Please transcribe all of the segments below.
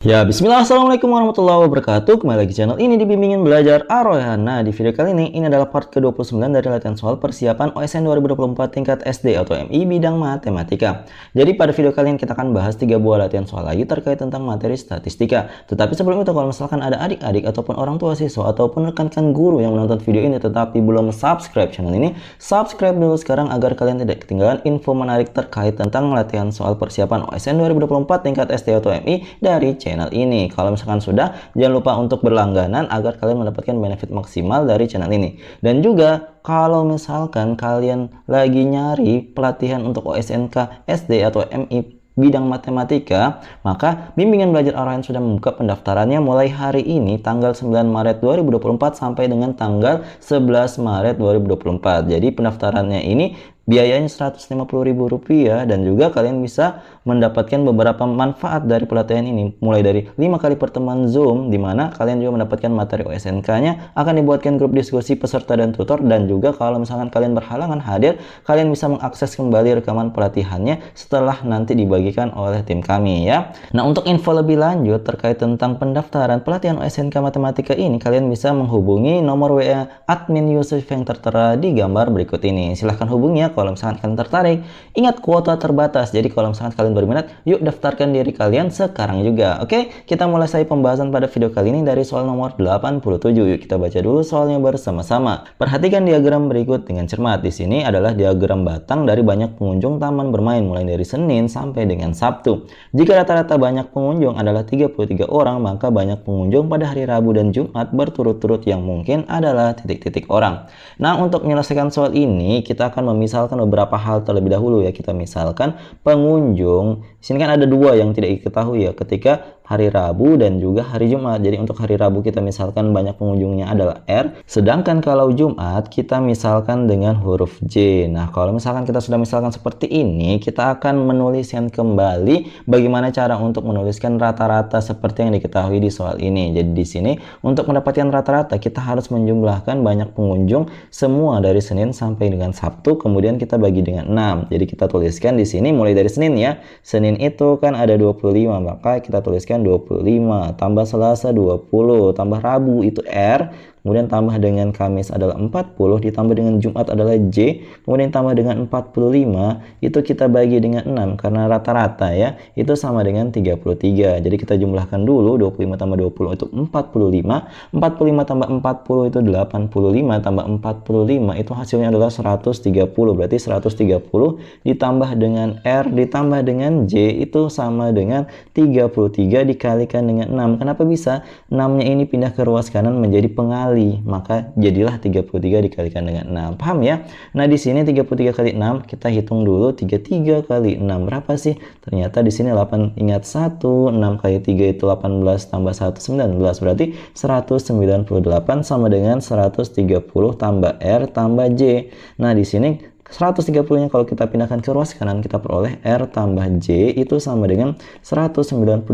Ya, bismillah, assalamualaikum warahmatullahi wabarakatuh. Kembali lagi channel ini di Bimbingin Belajar Ar-Rayhan. Nah, di video kali ini adalah part ke-29 dari latihan soal persiapan OSN 2024 tingkat SD atau MI bidang matematika. Jadi pada video kali ini kita akan bahas 3 buah latihan soal lagi terkait tentang materi statistika. Tetapi sebelum itu, kalau misalkan ada adik-adik ataupun orang tua siswa ataupun rekan-rekan guru yang menonton video ini tetapi belum subscribe channel ini, subscribe dulu sekarang agar kalian tidak ketinggalan info menarik terkait tentang latihan soal persiapan OSN 2024 tingkat SD atau MI dari channel ini. Kalau misalkan sudah, jangan lupa untuk berlangganan agar kalian mendapatkan benefit maksimal dari channel ini. Dan juga kalau misalkan kalian lagi nyari pelatihan untuk OSNK SD atau MI bidang matematika, maka Bimbingan Belajar Ar-Rayhan sudah membuka pendaftarannya mulai hari ini tanggal 9 Maret 2024 sampai dengan tanggal 11 Maret 2024. Jadi pendaftarannya ini biayanya Rp150.000 dan juga kalian bisa mendapatkan beberapa manfaat dari pelatihan ini, mulai dari 5 kali pertemuan Zoom, di mana kalian juga mendapatkan materi OSNK-nya, akan dibuatkan grup diskusi peserta dan tutor, dan juga kalau misalkan kalian berhalangan hadir, kalian bisa mengakses kembali rekaman pelatihannya setelah nanti dibagikan oleh tim kami ya. Nah, untuk info lebih lanjut terkait tentang pendaftaran pelatihan OSNK matematika ini, kalian bisa menghubungi nomor WA admin Yusuf yang tertera di gambar berikut ini. Silahkan hubungi ya kalau misalkan kalian tertarik. Ingat, kuota terbatas, jadi kalau misalkan kalian berminat, yuk daftarkan diri kalian sekarang juga. Oke, kita mulai saja pembahasan pada video kali ini dari soal nomor 87. Yuk kita baca dulu soalnya bersama-sama. Perhatikan diagram berikut dengan cermat. Di sini adalah diagram batang dari banyak pengunjung taman bermain mulai dari Senin sampai dengan Sabtu. Jika rata-rata banyak pengunjung adalah 33 orang, maka banyak pengunjung pada hari Rabu dan Jumat berturut-turut yang mungkin adalah titik-titik orang. Nah, untuk menyelesaikan soal ini, kita akan memisahkan beberapa hal terlebih dahulu ya. Kita misalkan pengunjung, di sini kan ada dua yang tidak diketahui ya, ketika hari Rabu dan juga hari Jumat. Jadi untuk hari Rabu kita misalkan banyak pengunjungnya adalah R, sedangkan kalau Jumat kita misalkan dengan huruf J. Nah, kalau misalkan kita sudah misalkan seperti ini, kita akan menuliskan kembali bagaimana cara untuk menuliskan rata-rata seperti yang diketahui di soal ini. Jadi di sini untuk mendapatkan rata-rata kita harus menjumlahkan banyak pengunjung semua dari Senin sampai dengan Sabtu, kemudian kita bagi dengan 6. Jadi kita tuliskan di sini mulai dari Senin ya. Senin itu kan ada 25, maka kita tuliskan 25, tambah Selasa 20, tambah Rabu itu R, kemudian tambah dengan Kamis adalah 40, ditambah dengan Jumat adalah J, kemudian tambah dengan 45, itu kita bagi dengan 6, karena rata-rata ya, itu sama dengan 33. Jadi kita jumlahkan dulu, 25 tambah 20 itu 45, 45 tambah 40 itu 85, tambah 45 itu hasilnya adalah 130, berarti 130 ditambah dengan R ditambah dengan J itu sama dengan 33 dikalikan dengan 6. Kenapa bisa? 6-nya ini pindah ke ruas kanan menjadi pengali, maka jadilah 33 dikalikan dengan 6. Paham ya? Nah, di sini 33 kali 6, kita hitung dulu 33 kali 6 berapa sih? Ternyata di sini 8, ingat 1, 6 kali 3 itu 18 tambah 1 19, berarti 198 sama dengan 130 tambah R tambah J. Nah, di sini 130-nya kalau kita pindahkan ke ruas kanan, kita peroleh R tambah J itu sama dengan 198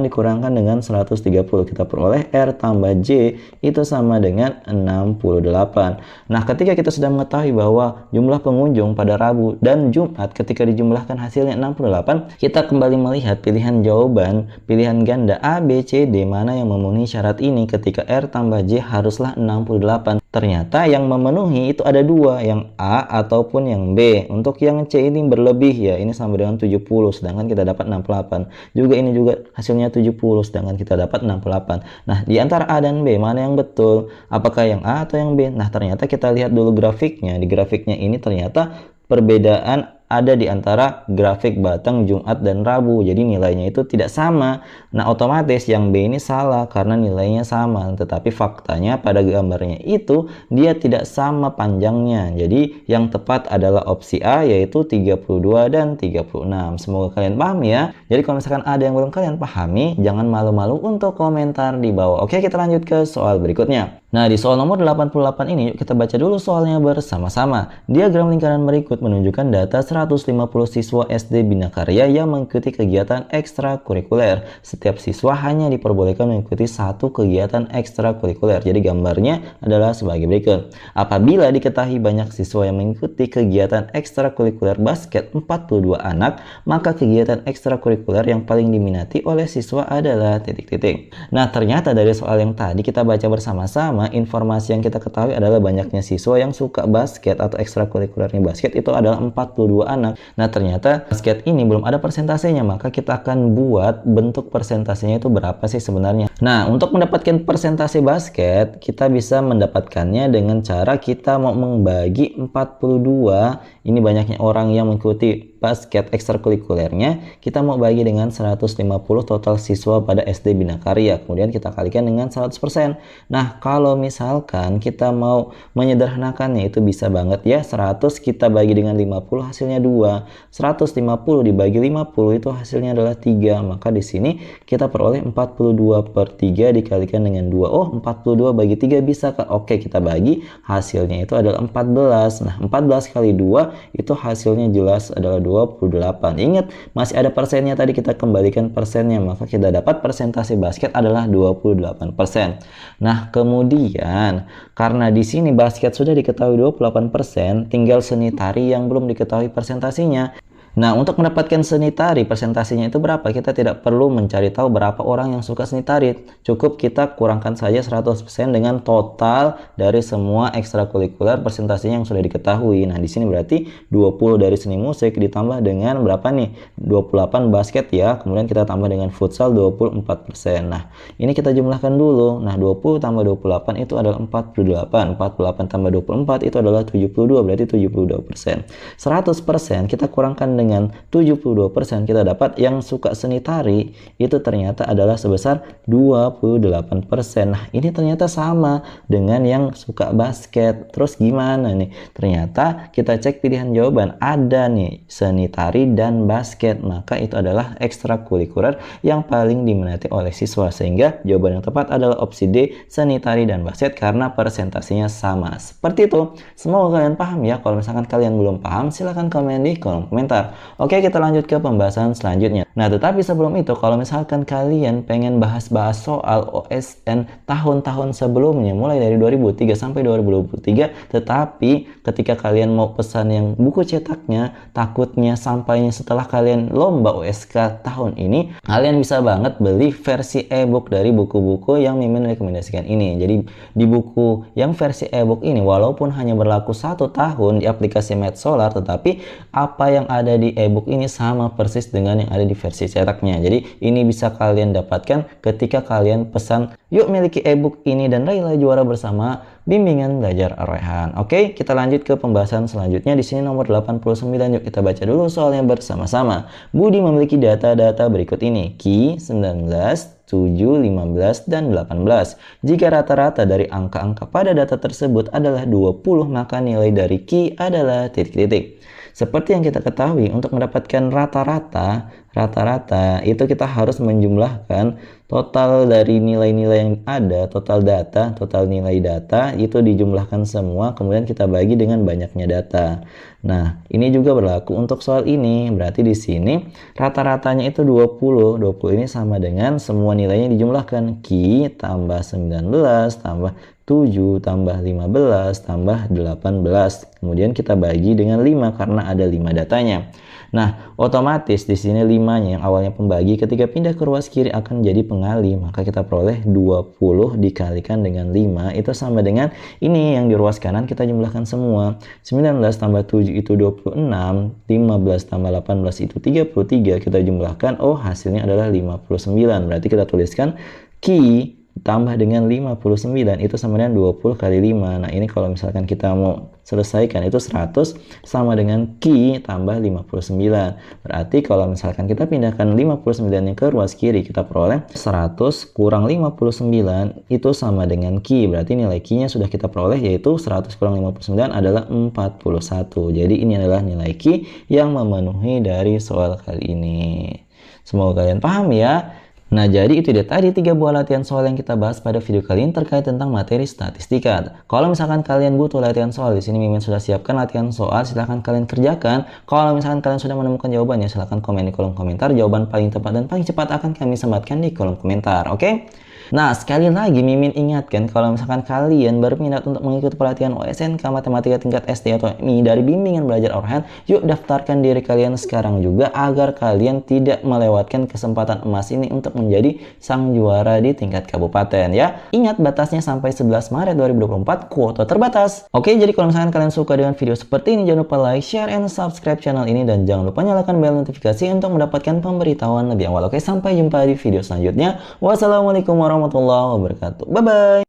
dikurangkan dengan 130. Kita peroleh R tambah J itu sama dengan 68. Nah, ketika kita sudah mengetahui bahwa jumlah pengunjung pada Rabu dan Jumat ketika dijumlahkan hasilnya 68, kita kembali melihat pilihan jawaban, pilihan ganda A, B, C, D mana yang memenuhi syarat ini. Ketika R tambah J haruslah 68. Ternyata yang memenuhi itu ada dua, yang A ataupun yang B. Untuk yang C ini berlebih ya, ini sama dengan 70 sedangkan kita dapat 68. Juga ini juga hasilnya 70 sedangkan kita dapat 68. Nah, di antara A dan B mana yang betul? Apakah yang A atau yang B? Nah, ternyata kita lihat dulu grafiknya. Di grafiknya ini ternyata perbedaan ada di antara grafik batang Jumat dan Rabu, jadi nilainya itu tidak sama. Nah, otomatis yang B ini salah karena nilainya sama, tetapi faktanya pada gambarnya itu dia tidak sama panjangnya. Jadi yang tepat adalah opsi A, yaitu 32 dan 36. Semoga kalian paham ya. Jadi kalau misalkan ada yang belum kalian pahami, jangan malu-malu untuk komentar di bawah. Oke, kita lanjut ke soal berikutnya. Nah, di soal nomor 88 ini, yuk kita baca dulu soalnya bersama-sama. Diagram lingkaran berikut menunjukkan data 150 siswa SD Bina Karya yang mengikuti kegiatan ekstrakurikuler. Setiap siswa hanya diperbolehkan mengikuti satu kegiatan ekstrakurikuler. Jadi gambarnya adalah sebagai berikut. Apabila diketahui banyak siswa yang mengikuti kegiatan ekstrakurikuler basket 42 anak, maka kegiatan ekstrakurikuler yang paling diminati oleh siswa adalah titik-titik. Nah, ternyata dari soal yang tadi kita baca bersama-sama, informasi yang kita ketahui adalah banyaknya siswa yang suka basket atau ekstrakurikulernya basket itu adalah 42 anak. Nah, ternyata basket ini belum ada persentasenya, maka kita akan buat bentuk persentasenya itu berapa sih sebenarnya. Nah, untuk mendapatkan persentase basket, kita bisa mendapatkannya dengan cara kita mau membagi 42, ini banyaknya orang yang mengikuti basket ekstrakurikulernya, kita mau bagi dengan 150 total siswa pada SD Bina Karya, kemudian kita kalikan dengan 100%. Nah, kalau misalkan kita mau menyederhanakannya itu bisa banget ya, 100 kita bagi dengan 50 hasilnya 2, 150 dibagi 50 itu hasilnya adalah 3, maka di sini kita peroleh 42/3 dikalikan dengan 2. Oh, 42 bagi 3 bisa Kak? Oke, kita bagi, hasilnya itu adalah 14. Nah, 14 kali 2 itu hasilnya jelas adalah 28. Ingat, masih ada persennya tadi, kita kembalikan persennya, maka kita dapat persentase basket adalah 28%. Nah, kemudian karena di sini basket sudah diketahui 28%, tinggal seni tari yang belum diketahui persentasinya. Nah, untuk mendapatkan seni tari, presentasinya itu berapa? Kita tidak perlu mencari tahu berapa orang yang suka seni tari. Cukup kita kurangkan saja 100% dengan total dari semua ekstrakurikuler presentasinya yang sudah diketahui. Nah, di sini berarti 20 dari seni musik ditambah dengan berapa nih? 28 basket ya. Kemudian kita tambah dengan futsal 24%. Nah, ini kita jumlahkan dulu. Nah, 20 tambah 28 itu adalah 48. 48 tambah 24 itu adalah 72, berarti 72%. 100% kita kurangkan dengan 72%, kita dapat yang suka seni tari itu ternyata adalah sebesar 28%. Nah, ini ternyata sama dengan yang suka basket. Terus gimana nih? Ternyata kita cek pilihan jawaban, ada nih seni tari dan basket, maka itu adalah ekstrakurikuler yang paling diminati oleh siswa, sehingga jawaban yang tepat adalah opsi D, seni tari dan basket, karena presentasinya sama. Seperti itu. Semoga kalian paham ya. Kalau misalkan kalian belum paham, silahkan komen di kolom komentar. Oke, kita lanjut ke pembahasan selanjutnya. Nah, tetapi sebelum itu, kalau misalkan kalian pengen bahas-bahas soal OSN tahun-tahun sebelumnya, mulai dari 2003 sampai 2023, tetapi ketika kalian mau pesan yang buku cetaknya, takutnya sampainya setelah kalian lomba OSK tahun ini, kalian bisa banget beli versi e-book dari buku-buku yang Mimin rekomendasikan ini. Jadi, di buku yang versi e-book ini, walaupun hanya berlaku 1 tahun di aplikasi Medsolar, tetapi apa yang ada di e-book ini sama persis dengan yang ada di versi cetaknya. Jadi ini bisa kalian dapatkan ketika kalian pesan yuk miliki e-book ini dan raihlah juara bersama bimbingan belajar Ar-Rayhan. Oke, kita lanjut ke pembahasan selanjutnya. Di sini nomor 89. Yuk kita baca dulu soalnya bersama-sama. Budi memiliki data-data berikut ini: Ki 19, 7, 15, dan 18. Jika rata-rata dari angka-angka pada data tersebut adalah 20, maka nilai dari Ki adalah titik-titik. Seperti yang kita ketahui, untuk mendapatkan rata-rata itu kita harus menjumlahkan total dari nilai-nilai yang ada, total data, total nilai data itu dijumlahkan semua, kemudian kita bagi dengan banyaknya data. Nah, ini juga berlaku untuk soal ini. Berarti di sini rata-ratanya itu 20. 20 ini sama dengan semua nilainya dijumlahkan. Ki tambah 19 tambah 7 tambah 15 tambah 18. Kemudian kita bagi dengan 5 karena ada 5 datanya. Nah, otomatis di sini 5-nya yang awalnya pembagi ketika pindah ke ruas kiri akan jadi pengali, maka kita peroleh 20 dikalikan dengan 5 itu sama dengan ini yang di ruas kanan kita jumlahkan semua. 19 tambah 7 itu 26, 15 tambah 18 itu 33, kita jumlahkan, oh hasilnya adalah 59. Berarti kita tuliskan Ki tambah dengan 59 itu sama dengan 20 kali 5. Nah, ini kalau misalkan kita mau selesaikan itu 100 sama dengan Ki tambah 59. Berarti kalau misalkan kita pindahkan 59 nya ke ruas kiri, kita peroleh 100 kurang 59 itu sama dengan Ki. Berarti nilai Ki nya sudah kita peroleh, yaitu 100 kurang 59 adalah 41. Jadi ini adalah nilai Ki yang memenuhi dari soal kali ini. Semoga kalian paham ya. Nah, jadi itu dia tadi 3 buah latihan soal yang kita bahas pada video kali ini terkait tentang materi statistika. Kalau misalkan kalian butuh latihan soal, di sini Mimin sudah siapkan latihan soal, silahkan kalian kerjakan. Kalau misalkan kalian sudah menemukan jawabannya, silahkan komen di kolom komentar. Jawaban paling tepat dan paling cepat akan kami sematkan di kolom komentar, oke? Nah, sekali lagi Mimin ingatkan kalau misalkan kalian berminat untuk mengikuti pelatihan OSNK Matematika tingkat SD atau MI dari bimbingan belajar Orhan, yuk daftarkan diri kalian sekarang juga agar kalian tidak melewatkan kesempatan emas ini untuk menjadi sang juara di tingkat kabupaten ya. Ingat batasnya sampai 11 Maret 2024, kuota terbatas. Oke, jadi kalau misalkan kalian suka dengan video seperti ini, jangan lupa like, share, and subscribe channel ini dan jangan lupa nyalakan bel notifikasi untuk mendapatkan pemberitahuan lebih awal. Oke, sampai jumpa di video selanjutnya. Wassalamualaikum warahmatullahi wabarakatuh. Bye bye.